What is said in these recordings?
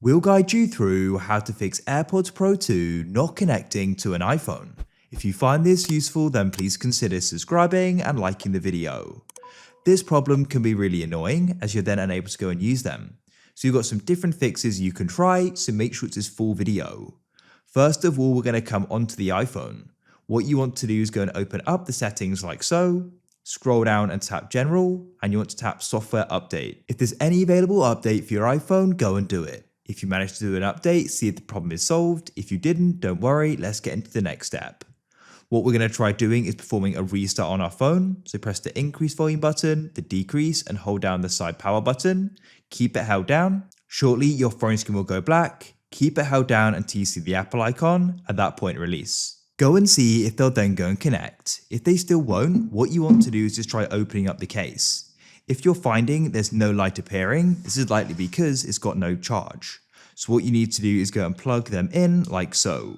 We'll guide you through how to fix AirPods Pro 2 not connecting to an iPhone. If you find this useful, then please consider subscribing and liking the video. This problem can be really annoying as you're then unable to go and use them. So you've got some different fixes you can try, so make sure it's this full video. First of all, we're going to come onto the iPhone. What you want to do is go and open up the settings like so, scroll down and tap General, and you want to tap Software Update. If there's any available update for your iPhone, go and do it. If you manage to do an update, see if the problem is solved. If you didn't, don't worry, let's get into the next step. What we're going to try doing is performing a restart on our phone. So press the increase volume button, the decrease, and hold down the side power button. Keep it held down. Shortly, your phone screen will go black. Keep it held down until you see the Apple icon. At that point, release. Go and see if they'll then go and connect. If they still won't, what you want to do is just try opening up the case. If you're finding there's no light appearing, this is likely because it's got no charge. So what you need to do is go and plug them in like so.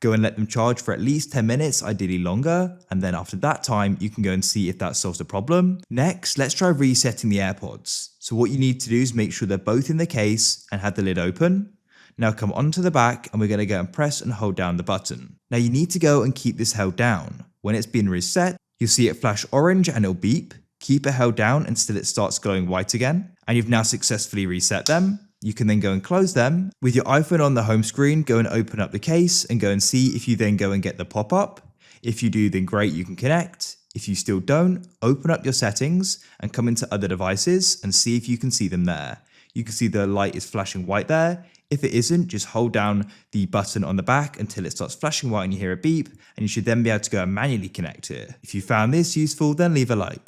Go and let them charge for at least 10 minutes, ideally longer, and then after that time, you can go and see if that solves the problem. Next, let's try resetting the AirPods. So what you need to do is make sure they're both in the case and have the lid open. Now come onto the back and we're going to go and press and hold down the button. Now you need to go and keep this held down. When it's been reset, you'll see it flash orange and it'll beep. Keep it held down until it starts glowing white again. And you've now successfully reset them. You can then go and close them. With your iPhone on the home screen, go and open up the case and go and see if you then go and get the pop-up. If you do, then great, you can connect. If you still don't, open up your settings and come into other devices and see if you can see them there. You can see the light is flashing white there. If it isn't, just hold down the button on the back until it starts flashing white and you hear a beep, and you should then be able to go and manually connect it. If you found this useful, then leave a like.